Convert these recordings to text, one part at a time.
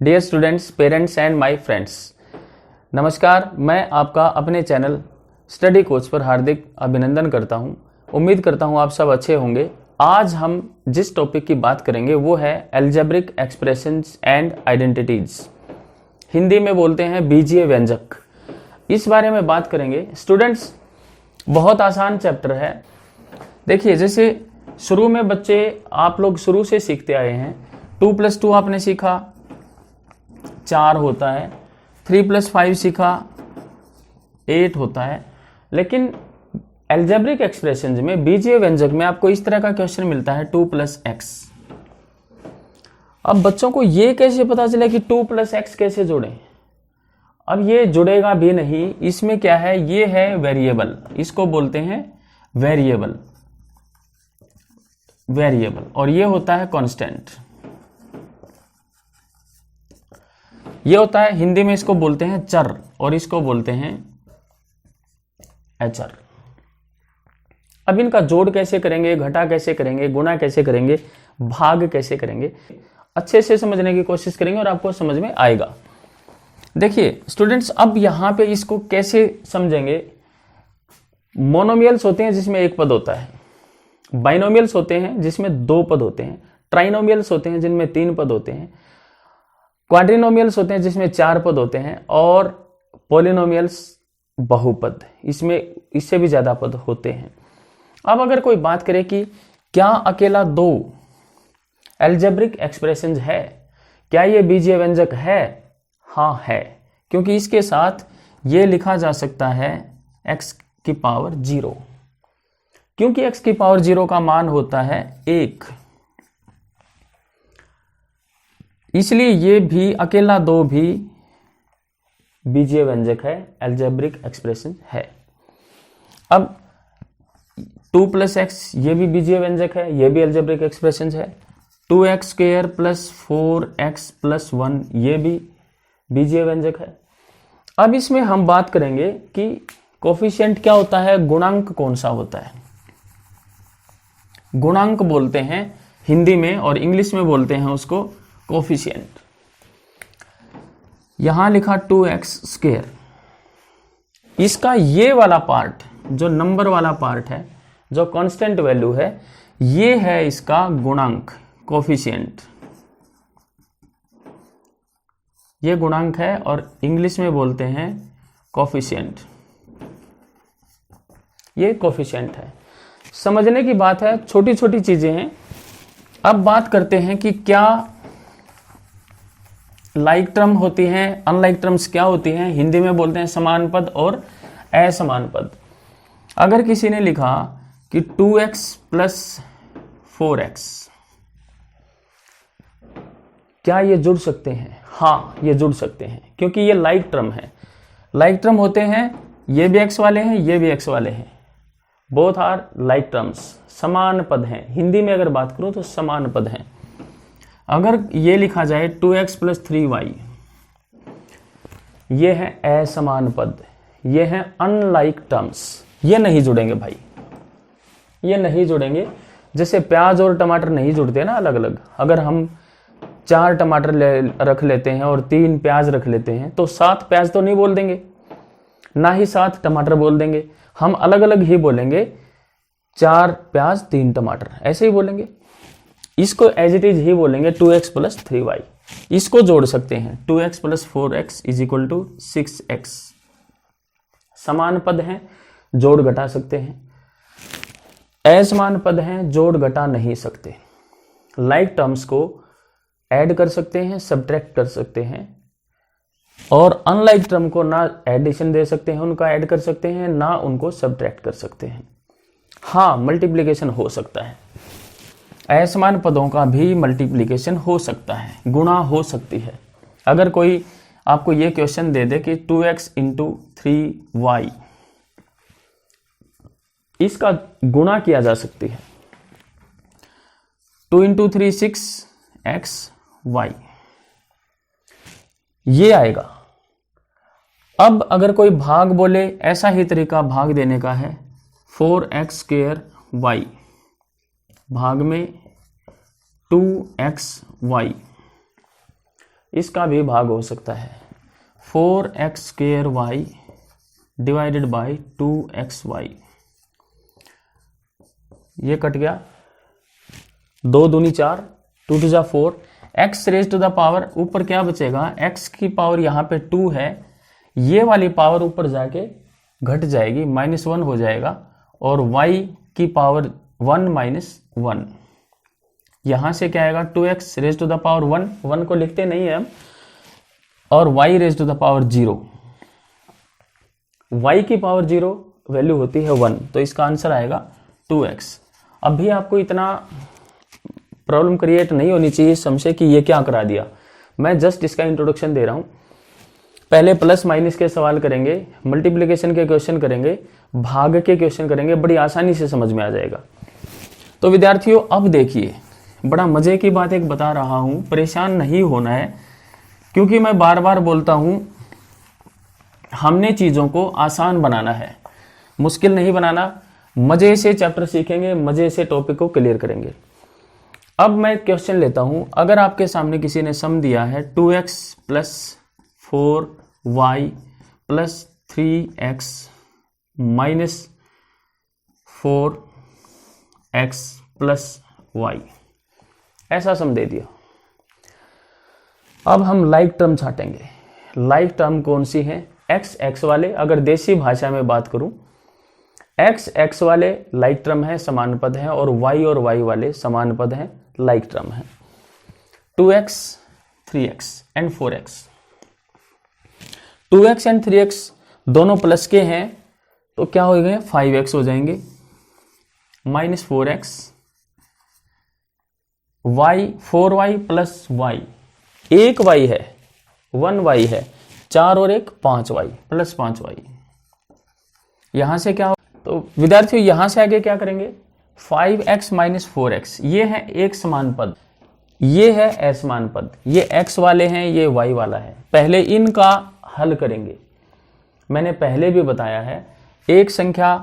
Dear students, parents and my friends, नमस्कार। मैं आपका अपने चैनल स्टडी कोच पर हार्दिक अभिनंदन करता हूं। उम्मीद करता हूं आप सब अच्छे होंगे। आज हम जिस टॉपिक की बात करेंगे वो है algebraic expressions and identities, Hindi में बोलते हैं बीजीय व्यंजक। इस बारे में बात करेंगे। स्टूडेंट्स, बहुत आसान चैप्टर है। देखिए, जैसे शुरू में बच्चे आप लोग शुरू से सीखते आए हैं। 2+2 आपने सीखा, 4 होता है। 3+5 सीखा, 8 होता है। लेकिन एल्जेब्रिक एक्सप्रेशंस में, बीजीय व्यंजक में आपको इस तरह का क्वेश्चन मिलता है 2+x। अब बच्चों को ये कैसे पता चले कि 2+x कैसे जोड़ें? अब ये जुड़ेगा भी नहीं। इसमें क्या है, ये है वेरिएबल, इसको बोलते हैं वेरिएबल, और ये होता है कांस्टेंट। ये होता है, हिंदी में इसको बोलते हैं चर और इसको बोलते हैं अचर। अब इनका जोड़ कैसे करेंगे, घटा कैसे करेंगे, गुणा कैसे करेंगे, भाग कैसे करेंगे, अच्छे से समझने की कोशिश करेंगे और आपको समझ में आएगा। देखिए स्टूडेंट्स, अब यहां पे इसको कैसे समझेंगे। मोनोमियल्स होते हैं जिसमें एक पद होता है, बाइनोमियल्स होते हैं जिसमें 2 पद होते हैं, ट्राइनोमियल्स होते हैं जिनमें 3 पद होते हैं, क्वाड्रिनोमियल्स होते हैं जिसमें 4 पद होते हैं, और पॉलिनोमियल्स बहुपद, इसमें इससे भी ज्यादा पद होते हैं। अब अगर कोई बात करे कि क्या अकेला 2 एल्जेब्रिक एक्सप्रेशंस है, क्या ये बीजीय व्यंजक है? हाँ है, क्योंकि इसके साथ ये लिखा जा सकता है x की पावर 0, क्योंकि x की पावर 0 का मान होता है 1, इसलिए ये भी अकेला 2 भी बीजीय व्यंजक है, एल्जेब्रिक एक्सप्रेशन है। अब 2+x ये भी बीजीय व्यंजक है, ये भी एल्जेब्रिक एक्सप्रेशन है। 2x² + 4x + 1 ये भी बीजीय व्यंजक है। अब इसमें हम बात करेंगे कि कोफिशिएंट क्या होता है, गुणांक कौन सा होता है। गुणांक बोलते हैं हिंदी में, और इंग्लिश में बोलते हैं उसको कोफिशिएंट। यहां लिखा 2x², इसका ये वाला पार्ट जो नंबर वाला पार्ट है, जो कांस्टेंट वैल्यू है, ये है इसका गुणांक, कोफिशिएंट। ये गुणांक है और इंग्लिश में बोलते हैं कोफिशिएंट। ये कोफिशिएंट है। समझने की बात है, छोटी छोटी चीजें हैं। अब बात करते हैं कि क्या लाइक टर्म होती हैं, अनलाइक टर्म्स क्या होती हैं। हिंदी में बोलते हैं समान पद और असमान पद। अगर किसी ने लिखा कि 2x + 4x, क्या ये जुड़ सकते हैं? हाँ, ये जुड़ सकते हैं, क्योंकि ये लाइक टर्म है। लाइक टर्म होते हैं, ये भी x वाले हैं, ये भी x वाले हैं, बोथ आर लाइक टर्म्स, समान पद हैं। हिंदी में अगर बात करूं तो समान पद हैं। अगर ये लिखा जाए 2x + 3y, ये है असमान पद, ये है अनलाइक टर्म्स, ये नहीं जुड़ेंगे भाई, ये नहीं जुड़ेंगे। जैसे प्याज और टमाटर नहीं जुड़ते ना अलग अलग। अगर हम 4 टमाटर रख लेते हैं और 3 प्याज रख लेते हैं, तो 7 प्याज तो नहीं बोल देंगे, ना ही 7 टमाटर बोल देंगे। हम अलग अलग ही बोलेंगे, 4 प्याज 3 टमाटर, ऐसे ही बोलेंगे। इसको एज इट इज ही बोलेंगे 2x + 3y। इसको जोड़ सकते हैं, 2x + 4x = 6x। समान पद हैं, जोड़ घटा सकते हैं। असमान पद हैं, जोड़ घटा नहीं सकते। लाइक टर्म्स को ऐड कर सकते हैं, सब्ट्रैक्ट कर सकते हैं, और अनलाइक टर्म को ना एडिशन दे सकते हैं, उनका ऐड कर सकते हैं, ना उनको सब्ट्रैक्ट कर सकते हैं। हाँ, मल्टीप्लिकेशन हो सकता है, असमान पदों का भी मल्टीप्लिकेशन हो सकता है, गुणा हो सकती है। अगर कोई आपको ये क्वेश्चन दे दे कि 2x × 3y, इसका गुणा किया जा सकती है। 2 × 3 6xy, ये आएगा। अब अगर कोई भाग बोले, ऐसा ही तरीका भाग देने का है। 4x² भाग में 2xy, इसका भी भाग हो सकता है 4x² डिवाइडेड बाई 2xy। ये कट गया, 2 दूनी 4, 2 टू जा 4, x raise to the power ऊपर क्या बचेगा, x की पावर यहाँ पे 2 है, ये वाली पावर ऊपर जाके घट जाएगी, -1 हो जाएगा, और y की पावर 1 - 1, यहां से क्या आएगा 2x raise to the power 1 को लिखते नहीं है हम, और y raise to the power 0, y की पावर 0 वैल्यू होती है 1, तो इसका आंसर आएगा 2x। अब भी आपको इतना प्रॉब्लम क्रिएट नहीं होनी चाहिए समझे कि ये क्या करा दिया, मैं जस्ट इसका इंट्रोडक्शन दे रहा हूं। पहले प्लस माइनस के सवाल करेंगे, मल्टीप्लिकेशन के क्वेश्चन करेंगे, भाग के क्वेश्चन करेंगे, बड़ी आसानी से समझ में आ जाएगा। तो विद्यार्थियों अब देखिए, बड़ा मजे की बात एक बता रहा हूं, परेशान नहीं होना है, क्योंकि मैं बार बार बोलता हूं हमने चीजों को आसान बनाना है, मुश्किल नहीं बनाना। मजे से चैप्टर सीखेंगे, मजे से टॉपिक को क्लियर करेंगे। अब मैं क्वेश्चन लेता हूं, अगर आपके सामने किसी ने सम दिया है 2x + 4y + 3x - 4x + y, ऐसा सम दे दिया। अब हम लाइक टर्म छाटेंगे। लाइक टर्म कौन सी है, x वाले, अगर देसी भाषा में बात करूं, x वाले लाइक टर्म है, समान पद है, और y वाले समान पद हैं, लाइक टर्म है। 2x 3x and 4x, 2x and 3x दोनों प्लस के हैं, तो क्या हो गए 5x हो जाएंगे, -4x, y 4y + y, एक y है 1y है, 4 और 1 5y + 5y। यहां से क्या हो, तो विद्यार्थियों यहां से आगे क्या करेंगे, 5x - 4x, ये है एक समान पद, ये है असमान पद, ये x वाले हैं, ये y वाला है। पहले इनका हल करेंगे। मैंने पहले भी बताया है, एक संख्या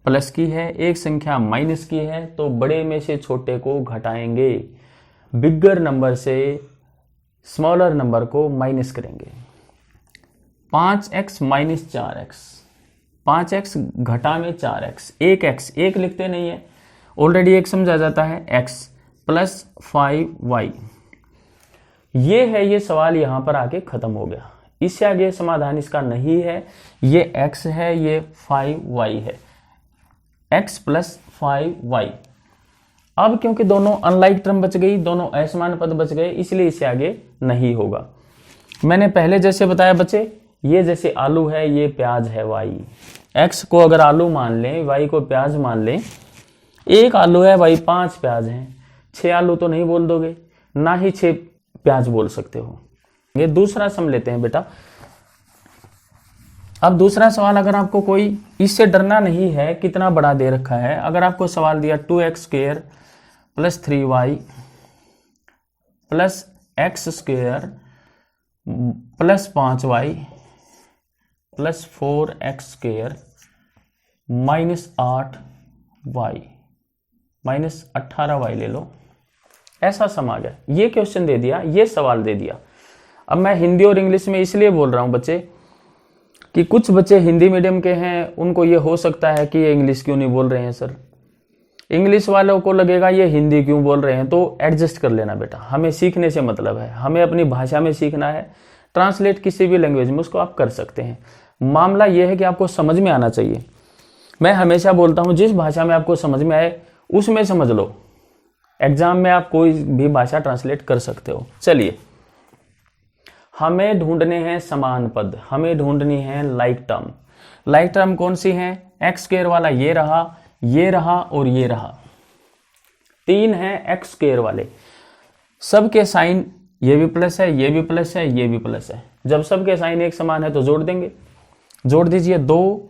प्लस की है, एक संख्या माइनस की है, तो बड़े में से छोटे को घटाएंगे, बिगर नंबर से स्मॉलर नंबर को माइनस करेंगे। 5x - 4x, 5x घटा में 4x, 1x, एक लिखते नहीं है, ऑलरेडी एक समझा जाता है, x + 5y। ये है, ये सवाल यहां पर आके खत्म हो गया, इससे आगे समाधान इसका नहीं है। ये x है, ये 5y है, x + 5y। अब क्योंकि दोनों अनलाइक टर्म बच गई, दोनों असमान पद बच गए, इसलिए इससे आगे नहीं होगा। मैंने पहले जैसे बताया बच्चे, ये जैसे आलू है, ये प्याज है y, x को अगर आलू मान लें, y को प्याज मान लें, एक आलू है भाई, 5 प्याज हैं, 6 आलू तो नहीं बोल दोगे, ना ही 6 प्याज बोल सकते हो। ये दूसरा सम लेते हैं बेटा। अब दूसरा सवाल, अगर आपको कोई, इससे डरना नहीं है, कितना बड़ा दे रखा है, अगर आपको सवाल दिया 2x² + 3y + x² + 5y + 4x² -8y -18y ले लो, ऐसा सम आ गया। ये क्वेश्चन दे दिया, ये सवाल दे दिया। अब मैं हिंदी और इंग्लिश में इसलिए बोल रहा हूं बच्चे, कि कुछ बच्चे हिंदी मीडियम के हैं, उनको ये हो सकता है कि ये इंग्लिश क्यों नहीं बोल रहे हैं सर, इंग्लिश वालों को लगेगा ये हिंदी क्यों बोल रहे हैं, तो एडजस्ट कर लेना बेटा। हमें सीखने से मतलब है, हमें अपनी भाषा में सीखना है, ट्रांसलेट किसी भी लैंग्वेज में उसको आप कर सकते हैं। मामला यह है कि आपको समझ में आना चाहिए। मैं हमेशा बोलता हूं, जिस भाषा में आपको समझ में आए उसमें समझ लो, एग्जाम में आप कोई भी भाषा ट्रांसलेट कर सकते हो। चलिए, हमें ढूंढने हैं समान पद, हमें ढूंढनी है लाइक टर्म। लाइक टर्म कौन सी है, x² वाला ये रहा, ये रहा और ये रहा, 3 है x² वाले, सबके साइन ये भी प्लस है, ये भी प्लस है, ये भी प्लस है। जब सबके साइन एक समान है तो जोड़ देंगे, जोड़ दीजिए, 2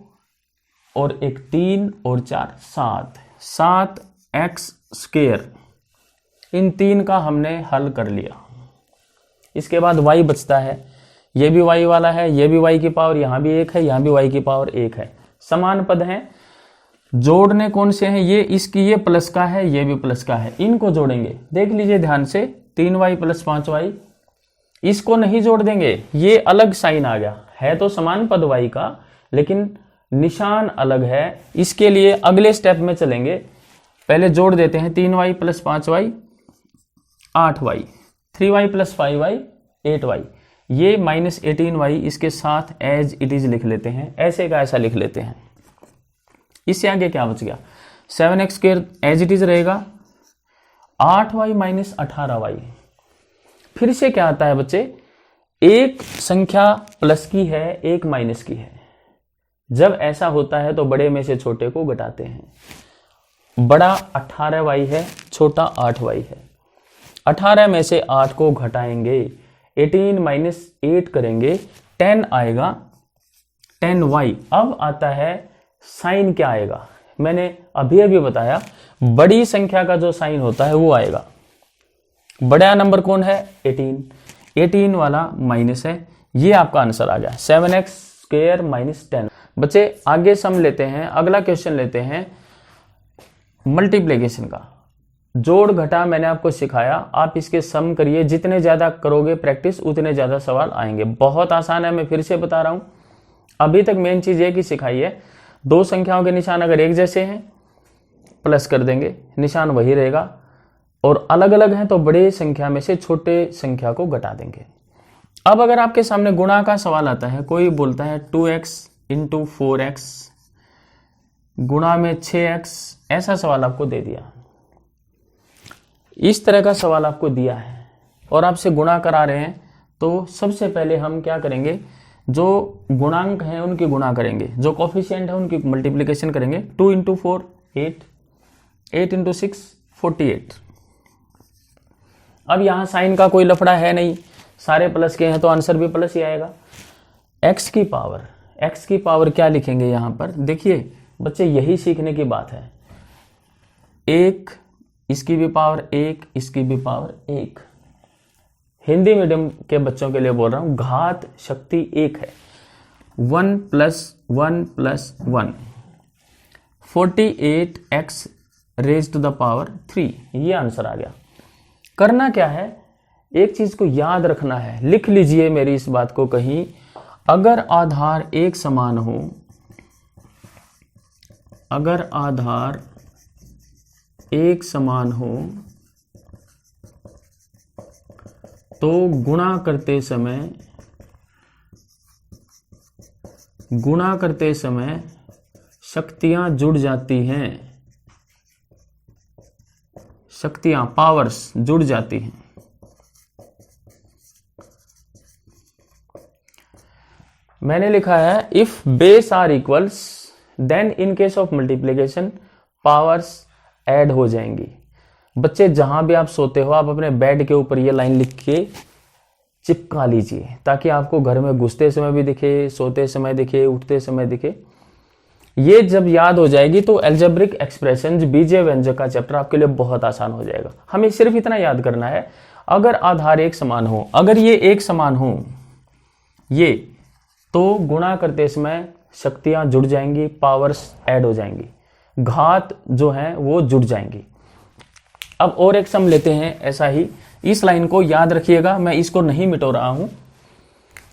और 1 3 और 4 7 7x²। इन 3 का हमने हल कर लिया। इसके बाद y बचता है, ये भी y वाला है, ये भी y की पावर, यहां भी 1 है, यहां भी y की पावर 1 है, समान पद हैं। जोड़ने कौन से हैं, ये इसकी ये प्लस का है, ये भी प्लस का है, इनको जोड़ेंगे। देख लीजिए ध्यान से, 3y + 5y इसको नहीं जोड़ देंगे, ये अलग साइन आ गया, है तो समान पद y का लेकिन निशान अलग है। इसके लिए अगले स्टेप में चलेंगे, पहले जोड़ देते हैं 3y plus 5y 8y, 3y plus 5y 8y, ये माइनस 18y इसके साथ एज इट इज लिख लेते हैं, ऐसे का ऐसा लिख लेते हैं। इससे आगे क्या बच गया, 7x square as it is रहेगा, 8y माइनस 18y। फिर से क्या आता है बच्चे, एक संख्या प्लस की है एक माइनस की है, जब ऐसा होता है तो बड़े में से छोटे को घटाते हैं। बड़ा 18y है, छोटा 8y है, 18 में से 8 को घटाएंगे, 18 माइनस 8 करेंगे, 10 आएगा, 10y। अब आता है साइन क्या आएगा, मैंने अभी अभी बताया बड़ी संख्या का जो साइन होता है वो आएगा। बड़ा नंबर कौन है, 18 वाला माइनस है, ये आपका आंसर आ गया 7x स्क्वायर माइनस 10। बच्चे आगे सम लेते हैं, अगला क्वेश्चन लेते हैं मल्टीप्लिकेशन का। जोड़ घटा मैंने आपको सिखाया, आप इसके सम करिए, जितने ज्यादा करोगे प्रैक्टिस उतने ज्यादा सवाल आएंगे। बहुत आसान है, मैं फिर से बता रहा हूं। अभी तक मेन चीज ये कि सिखाई है, दो संख्याओं के निशान अगर एक जैसे हैं प्लस कर देंगे, निशान वही रहेगा, और अलग अलग हैं तो बड़े संख्या में से छोटे संख्या को घटा देंगे। अब अगर आपके सामने गुणा का सवाल आता है, कोई बोलता है 2x इंटू 4x गुणा में 6x, ऐसा सवाल आपको दे दिया, इस तरह का सवाल आपको दिया है और आपसे गुणा करा रहे हैं, तो सबसे पहले हम क्या करेंगे, जो गुणांक हैं उनकी गुणा करेंगे, जो कोफिशिएंट है उनकी मल्टीप्लिकेशन करेंगे। 2 इंटू 4 8, 8 इंटू 6 48। अब यहां साइन का कोई लफड़ा है नहीं, सारे प्लस के हैं तो आंसर भी प्लस ही आएगा। x की पावर क्या लिखेंगे यहां पर, देखिए बच्चे यही सीखने की बात है, एक इसकी भी पावर 1, इसकी भी पावर 1। हिंदी मीडियम के बच्चों के लिए बोल रहा हूं, घात शक्ति 1 है, 1 plus 1 plus 1, 48x raise to the power 3, ये आंसर आ गया। करना क्या है, एक चीज को याद रखना है, लिख लीजिए मेरी इस बात को कहीं, अगर आधार एक समान हो, अगर आधार एक समान हो तो गुणा करते समय शक्तियां जुड़ जाती हैं, शक्तियां पावर्स जुड़ जाती हैं। मैंने लिखा है if base are equals then in case of multiplication powers add हो जाएंगी। बच्चे जहां भी आप सोते हो, आप अपने बेड के ऊपर ये लाइन लिख के चिपका लीजिए, ताकि आपको घर में घुसते समय भी दिखे, सोते समय दिखे, उठते समय दिखे। ये जब याद हो जाएगी तो एल्जेब्रिक एक्सप्रेशंस, बीजीय व्यंजक का चैप्टर आपके लिए बहुत आसान हो जाएगा। हमें सिर्फ इतना याद करना है, अगर आधार एक समान हो, अगर ये एक समान हो ये, तो गुणा करते समय शक्तियां जुड़ जाएंगी, पावर्स ऐड हो जाएंगी, घात जो है वो जुड़ जाएंगी। अब और एक सम लेते हैं ऐसा ही, इस लाइन को याद रखिएगा, मैं इसको नहीं मिटो रहा हूं।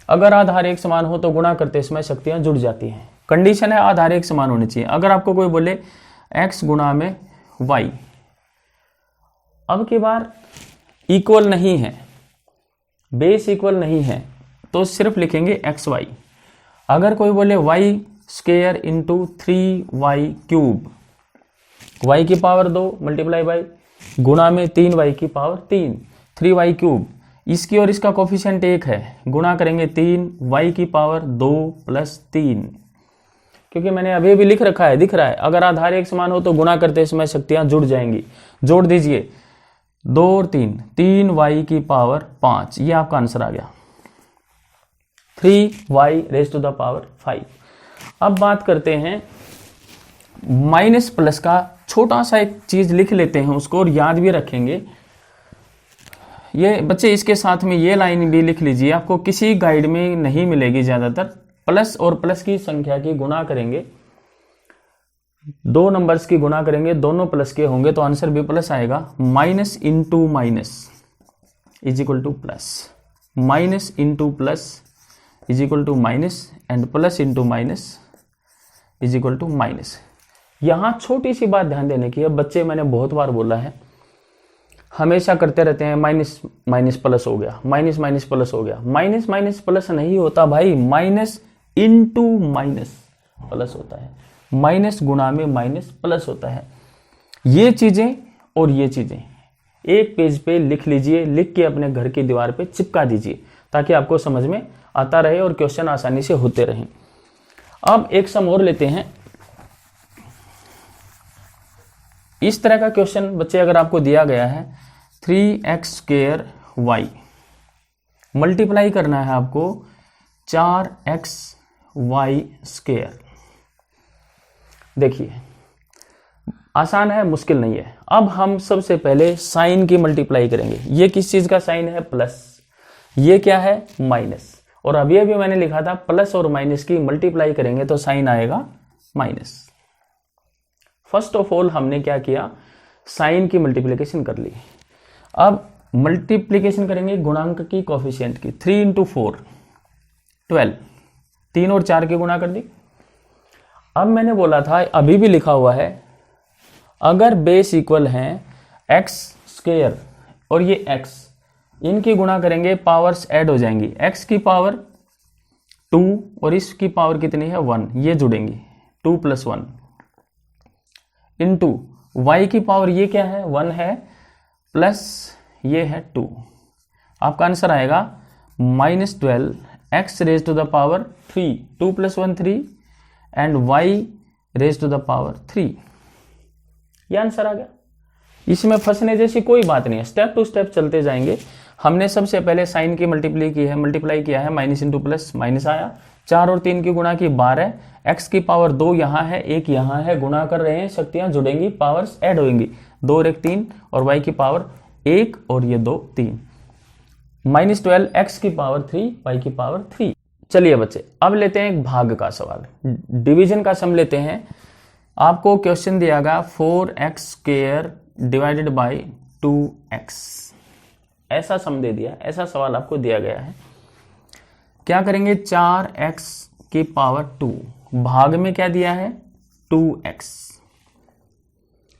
अगर आधार एक समान हो तो गुणा करते समय शक्तियां जुड़ जाती हैं। कंडीशन है आधार एक समान होनी चाहिए। अगर आपको कोई बोले x गुणा में y, अब की बार इक्वल नहीं है, बेस इक्वल नहीं है, तो सिर्फ लिखेंगे xy। अगर कोई बोले y square into 3y cube, y की पावर 2 मल्टीप्लाई बाई गुणा में 3y की पावर 3, 3y क्यूब, इसकी और इसका कोफिशिएंट 1 है, गुणा करेंगे 3y की पावर 2 प्लस 3। क्योंकि मैंने अभी भी लिख रखा है, दिख रहा है, अगर आधार एक समान हो तो गुणा करते समय शक्तियां जुड़ जाएंगी। जोड़ दीजिए 2 और 3, 3y की पावर 5, ये आपका आंसर आ गया, 3y raise to the power 5। अब बात करते हैं माइनस प्लस का, छोटा सा एक चीज लिख लेते हैं उसको और याद भी रखेंगे। ये बच्चे इसके साथ में ये लाइन भी लिख लीजिए, आपको किसी गाइड में नहीं मिलेगी ज्यादातर। प्लस और प्लस की संख्या की गुणा करेंगे, दो नंबर्स की गुणा करेंगे, दोनों प्लस के होंगे तो आंसर भी प्लस आएगा। Minus into minus is equal to plus, minus into plus is equal to minus and plus into minus is equal to minus. यहां छोटी सी बात ध्यान देने की है, बच्चे मैंने बहुत बार बोला है हमेशा करते रहते हैं माइनस माइनस प्लस हो गया, माइनस माइनस प्लस हो गया। माइनस माइनस प्लस नहीं होता भाई, माइनस इंटू माइनस प्लस होता है, माइनस गुणा में माइनस प्लस होता है। ये चीजें और ये चीजें एक पेज पे लिख लीजिए, लिख के अपने घर की दीवार पे चिपका दीजिए ताकि आपको समझ में आता रहे और क्वेश्चन आसानी से होते रहें। अब एक सम और लेते हैं। इस तरह का क्वेश्चन बच्चे अगर आपको दिया गया है 3x² मल्टीप्लाई करना है आपको 4xy²। देखिए आसान है, मुश्किल नहीं है। अब हम सबसे पहले साइन की मल्टीप्लाई करेंगे। ये किस चीज का साइन है? प्लस। ये क्या है? माइनस। और अभी अभी मैंने लिखा था प्लस और माइनस की मल्टीप्लाई करेंगे तो साइन आएगा माइनस। फर्स्ट ऑफ ऑल हमने क्या किया, साइन की मल्टीप्लिकेशन कर ली। अब मल्टीप्लिकेशन करेंगे गुणांक की कोफिशिएंट की। 3 इंटू 4 12, 3 और 4 की गुणा कर दी। अब मैंने बोला था, अभी भी लिखा हुआ है, अगर बेस इक्वल हैं x² और ये x, इनकी गुणा करेंगे पावर्स ऐड हो जाएंगी। x की पावर 2 और इसकी पावर कितनी है? 1, ये जुड़ेंगी 2 + 1 इंटू y की पावर ये क्या है? 1 है प्लस ये है 2। आपका आंसर आएगा -12 x⁻³ 2 + 1 3 एंड y⁻³ ये आंसर आ गया। इसमें फंसने जैसी कोई बात नहीं है, स्टेप टू स्टेप चलते जाएंगे। हमने सबसे पहले साइन की मल्टीप्लाई किया है, माइनस इंटू प्लस, माइनस आया। 4 और 3 की गुणा की 12, x की पावर 2 यहाँ है, 1 यहाँ है, गुणा कर रहे हैं, शक्तियां जुड़ेंगी, पावर्स ऐड होंगी, 2 और 1 3 और y की पावर 1 और ये 2 3, -12 x की पावर 3 y की पावर 3। चलिए बच्चे अब लेते हैं एक भाग का सवाल, डिवीजन का सम लेते हैं। आपको क्वेश्चन दिया गया 4x² डिवाइडेड बाई 2x, ऐसा सम दे दिया, ऐसा सवाल आपको दिया गया है। क्या करेंगे? 4x की पावर 2, भाग में क्या दिया है? 2x।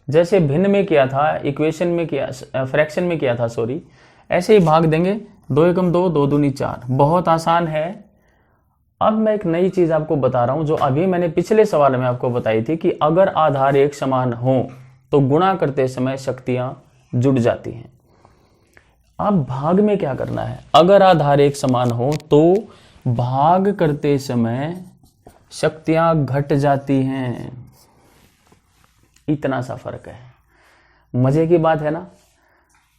जैसे भिन्न में किया था, इक्वेशन में किया, फ्रैक्शन में किया था सॉरी, ऐसे ही भाग देंगे। 2 एकम 2, 2 दूनी 4, बहुत आसान है। अब मैं एक नई चीज आपको बता रहा हूं जो अभी मैंने पिछले सवाल में आपको बताई थी कि अगर आधार एक समान हो तो गुणा करते समय शक्तियां जुड़ जाती हैं। अब भाग में क्या करना है? अगर आधार एक समान हो तो भाग करते समय शक्तियां घट जाती हैं, इतना सा फर्क है। मजे की बात है ना।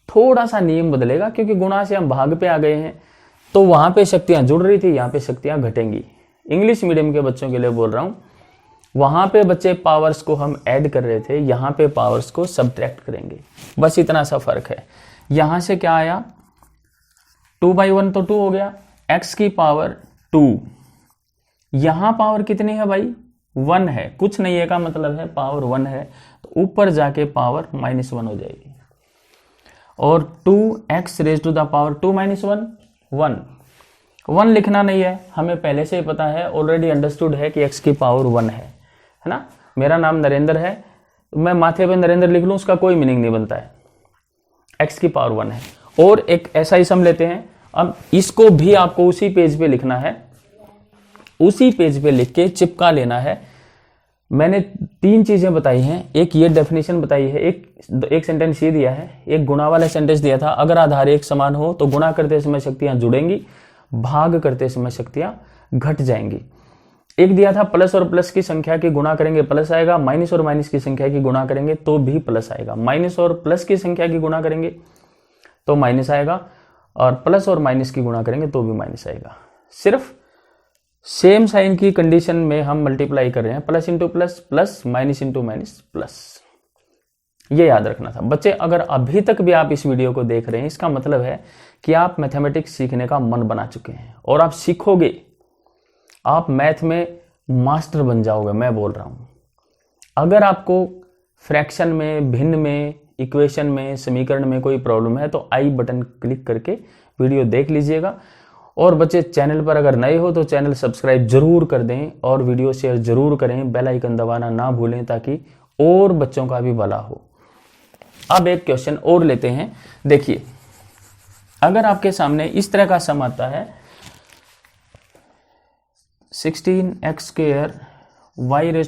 थोड़ा सा नियम बदलेगा क्योंकि गुणा से हम भाग पे आ गए हैं, तो वहां पे शक्तियां जुड़ रही थी, यहां पे शक्तियां घटेंगी। इंग्लिश मीडियम के बच्चों के लिए बोल रहा हूं, वहां पे बच्चे पावर्स को हम ऐड कर रहे थे, यहां पे पावर्स को सब्ट्रैक्ट करेंगे, बस इतना सा फर्क है। यहां से क्या आया? 2/1 तो 2 हो गया, x की पावर 2, यहां पावर कितनी है भाई? 1 है, कुछ नहीं है का मतलब है पावर 1 है, तो ऊपर जाके पावर -1 हो जाएगी। और 2x⁻² -1 1 लिखना नहीं है, हमें पहले से ही पता है, ऑलरेडी अंडरस्टूड है कि x की पावर 1 है ना। मेरा नाम नरेंद्र है, मैं माथे पे नरेंद्र लिख लूं उसका कोई मीनिंग नहीं बनता है, x की पावर 1 है। और एक ऐसा ही सम लेते हैं। अब इसको भी आपको उसी पेज पे लिखना है, उसी पेज पे लिख के चिपका लेना है। मैंने 3 चीजें बताई हैं, एक ये डेफिनेशन बताई है, एक सेंटेंस ये दिया है, एक गुणा वाला सेंटेंस दिया था, अगर आधार एक समान हो तो गुणा करते समय शक्तियां जुड़ेंगी, भाग करते समय शक्तियां घट जाएंगी। एक दिया था प्लस और प्लस की संख्या की गुणा करेंगे प्लस आएगा, माइनस और माइनस की संख्या की गुणा करेंगे तो भी प्लस आएगा, माइनस और प्लस की संख्या की गुणा करेंगे तो माइनस आएगा, और प्लस और माइनस की गुणा करेंगे तो भी माइनस आएगा। सिर्फ सेम साइन की कंडीशन में हम मल्टीप्लाई कर रहे हैं, plus into plus plus, minus into minus plus, ये याद रखना था बच्चे। अगर अभी तक भी आप इस वीडियो को देख रहे हैं, इसका मतलब है कि आप मैथमेटिक्स सीखने का मन बना चुके हैं और आप सीखोगे, आप मैथ में मास्टर बन जाओगे, मैं बोल रहा हूं। अगर आपको फ्रैक्शन में, भिन्न में, इक्वेशन में, समीकरण में कोई प्रॉब्लम है तो आई बटन क्लिक करके वीडियो देख लीजिएगा। और बच्चे चैनल पर अगर नए हो तो चैनल सब्सक्राइब जरूर कर दें और वीडियो शेयर जरूर करें, बेल आइकन दबाना ना भूलें ताकि और बच्चों का भी भला हो। अब एक क्वेश्चन और लेते हैं। देखिए, अगर आपके सामने इस तरह का सम आता है 16x² y⁵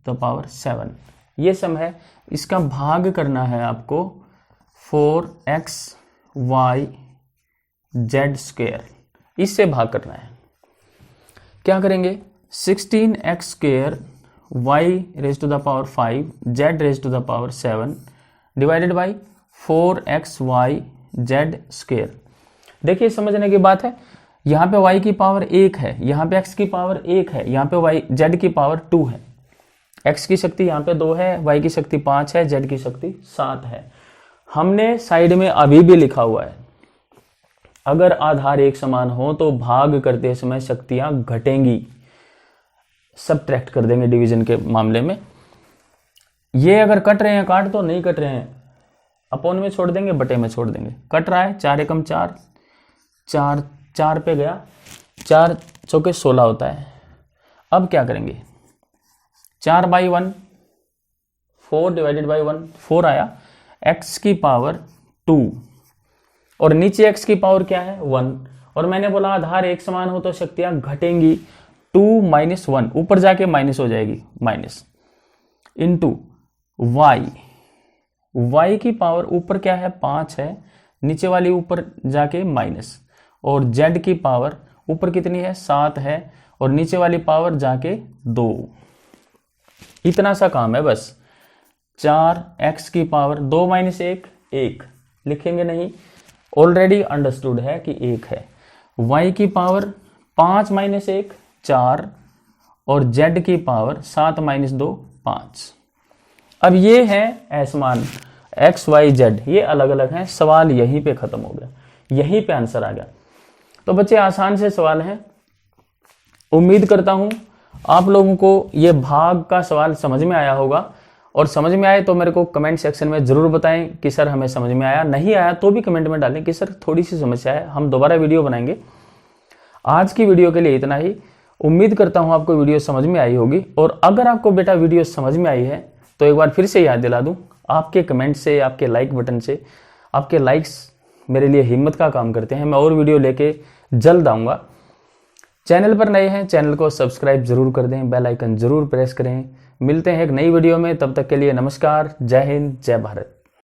z⁵ ये सम है। इसका भाग करना है आपको 4xy z², इससे भाग करना है। क्या करेंगे? 16x² y⁵ z⁵ divided by 4xy z²। देखिए, समझने की बात है, यहाँ पे y की पावर 1 है, यहाँ पे x की पावर 1 है, यहाँ पे y z की पावर 2 है। x की शक्ति यहाँ पे 2 है, y की शक्ति 5 है, z की शक्ति 7 है। हमने साइड में अभी भी लिखा हुआ है, अगर आधार एक समान हो तो भाग करते समय शक्तियां घटेंगी। सबट्रैक्ट कर देंगे डिवीजन के मामले में। ये अगर कट रहे हैं, काट तो नहीं कट रहे हैं, अपोन में छोड़ देंगे, बटे में छोड़ देंगे। कट रहा है 4 एकम 4, 4 4 पे गया, 4 चौके 16 होता है। अब क्या करेंगे? 4/1 4 डिवाइडेड बाई 1 4 आया, x की पावर 2 और नीचे x की पावर क्या है 1। और मैंने बोला आधार एक समान हो तो शक्तियां घटेंगी। 2 - 1 ऊपर जाके माइनस हो जाएगी, माइनस इंटू y की पावर ऊपर क्या है 5 है, नीचे वाली ऊपर जाके माइनस, और z की पावर ऊपर कितनी है 7 है, और नीचे वाली पावर जाके 2। इतना सा काम है बस। 4x की पावर 2 - 1 1 लिखेंगे नहीं, ऑलरेडी अंडरस्टूड है कि 1 है। y की पावर 5 - 1 4 और z की पावर 7 - 2 5। अब ये है असमान x y z, ये अलग अलग हैं। सवाल यहीं पे खत्म हो गया, यहीं पे आंसर आ गया। तो बच्चे आसान से सवाल है। उम्मीद करता हूं आप लोगों को ये भाग का सवाल समझ में आया होगा, और समझ में आए तो मेरे को कमेंट सेक्शन में जरूर बताएं कि सर हमें समझ में आया। नहीं आया तो भी कमेंट में डालें कि सर थोड़ी सी समस्या है, हम दोबारा वीडियो बनाएंगे। आज की वीडियो के लिए इतना ही। उम्मीद करता हूं आपको वीडियो समझ में आई होगी, और अगर आपको बेटा वीडियो समझ में आई है तो एक बार फिर से याद दिला दूं, आपके कमेंट से, आपके लाइक बटन से, आपके लाइक्स मेरे लिए हिम्मत का काम करते हैं। मैं और वीडियो लेके जल्द आऊंगा। चैनल पर नए हैं, चैनल को सब्सक्राइब जरूर कर दें, बेल आइकन जरूर प्रेस करें। मिलते हैं एक नई वीडियो में, तब तक के लिए नमस्कार, जय हिंद, जय भारत।